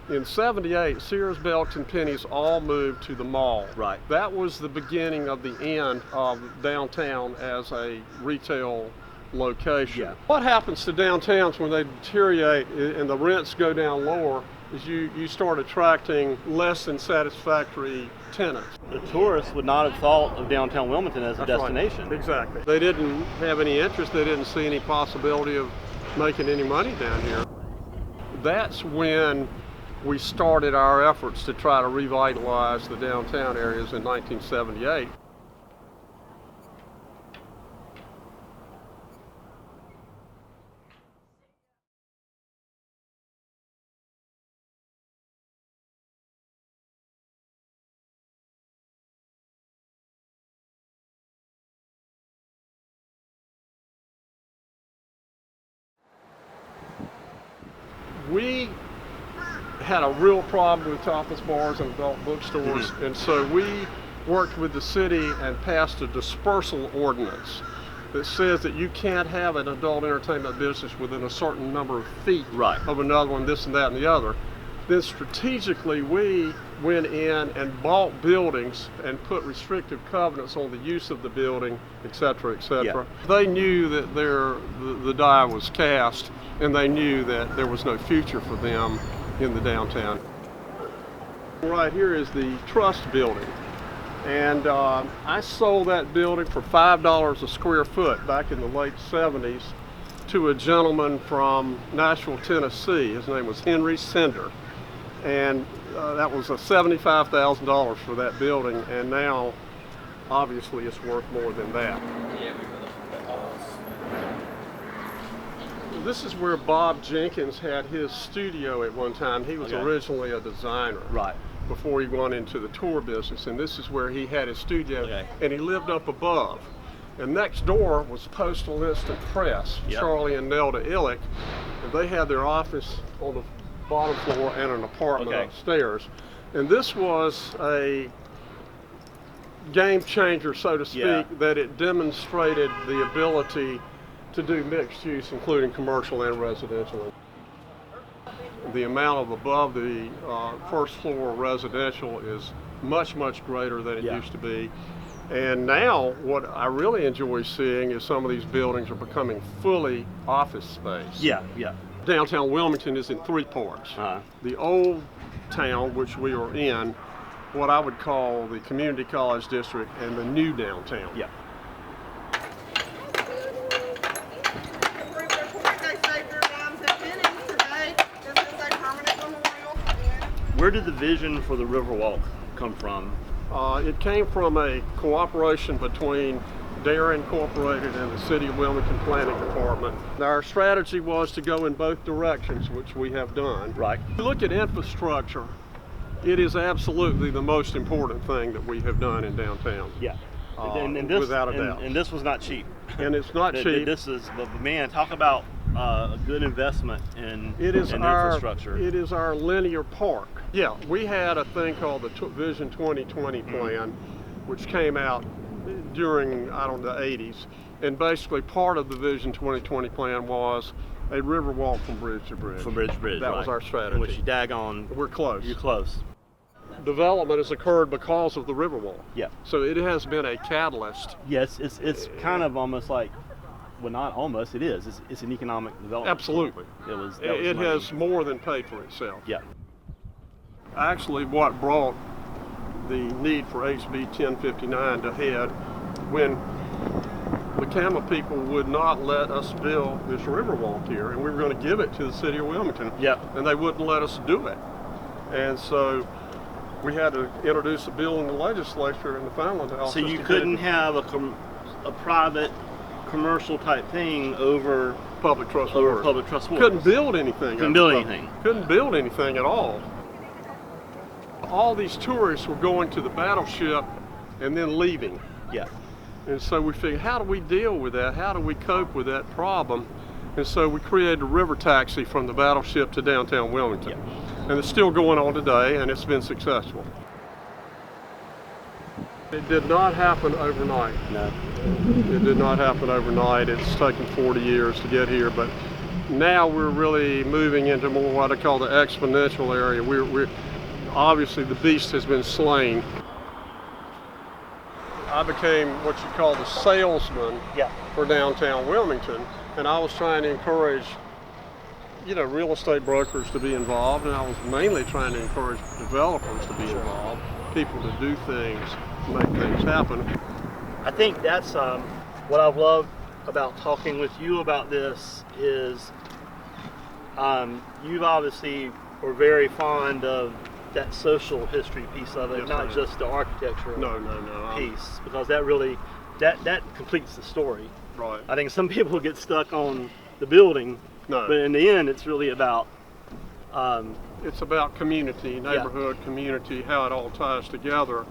In '78, Sears, Belk, Penny's all moved to the mall. Right. That was the beginning of the end of downtown as a retail location. Yeah. What happens to downtowns when they deteriorate and the rents go down lower is you start attracting less than satisfactory tenants. The tourists would not have thought of downtown Wilmington as a That's destination. Right. Exactly. They didn't have any interest. They didn't see any possibility of making any money down here. That's when we started our efforts to try to revitalize the downtown areas in 1978. We had a real problem with topless bars and adult bookstores, and so we worked with the city and passed a dispersal ordinance that says that you can't have an adult entertainment business within a certain number of feet of another one, this and that and the other. Then strategically we went in and bought buildings and put restrictive covenants on the use of the building, et cetera, et cetera. Yeah. They knew that the die was cast, and they knew that there was no future for them in the downtown. Right here is the Trust building, and I sold that building for $5 a square foot back in the late 70s to a gentleman from Nashville, Tennessee. His name was Henry Sender, and that was a $75,000 for that building, and now obviously it's worth more than that. This is where Bob Jenkins had his studio at one time. He was originally a designer before he went into the tour business, and this is where he had his studio, and he lived up above. And next door was Postal Instant Press, Charlie and Nelda Illick, and they had their office on the bottom floor and an apartment upstairs. And this was a game changer, so to speak, that it demonstrated the ability to do mixed use, including commercial and residential. The amount of above the first floor residential is much, much greater than it used to be. And now what I really enjoy seeing is some of these buildings are becoming fully office space. Downtown Wilmington is in three parts. The old town, which we are in, what I would call the community college district, and the new downtown. Where did the vision for the Riverwalk come from? It came from a cooperation between Dare Incorporated and the City of Wilmington Planning Department. Our strategy was to go in both directions, which we have done. Right. If you look at infrastructure, it is absolutely the most important thing that we have done in downtown. And this, without a doubt. And this was not cheap. And it's not cheap. This is, man, talk about a good investment in infrastructure. It is our linear park. We had a thing called the Vision 2020 plan, which came out during, the 80s. And basically part of the Vision 2020 plan was a river walk from bridge to bridge. From bridge to bridge, That was our strategy. Which you daggone. We're close. You're close. Development has occurred because of the Riverwalk. So it has been a catalyst. Yes, it's kind of almost like, well, not almost, it is. It's an economic development. Absolutely. It has more than paid for itself. Actually, what brought the need for HB 1059 to head when the CAMA people would not let us build this Riverwalk here, and we were going to give it to the City of Wilmington, and they wouldn't let us do it. And so we had to introduce a bill in the legislature, and the final analysis. So you couldn't have a private commercial type thing over public trust waters. Couldn't build anything. Couldn't build anything at all. All these tourists were going to the battleship and then leaving. And so we figured, how do we deal with that? How do we cope with that problem? And so we created a river taxi from the battleship to downtown Wilmington. And it's still going on today, and it's been successful. It did not happen overnight. No. It did not happen overnight. It's taken 40 years to get here, but now we're really moving into more what I call the exponential area. We're obviously the beast has been slain. I became what you call the salesman for downtown Wilmington, and I was trying to encourage, you know, real estate brokers to be involved, and I was mainly trying to encourage developers to be involved, people to do things, make things happen. I think that's what I've loved about talking with you about this is you've obviously were very fond of that social history piece of it, yes, not just the architectural piece, because that really that completes the story. Right. I think some people get stuck on the building, but in the end, it's really about it's about community, neighborhood, community, how it all ties together.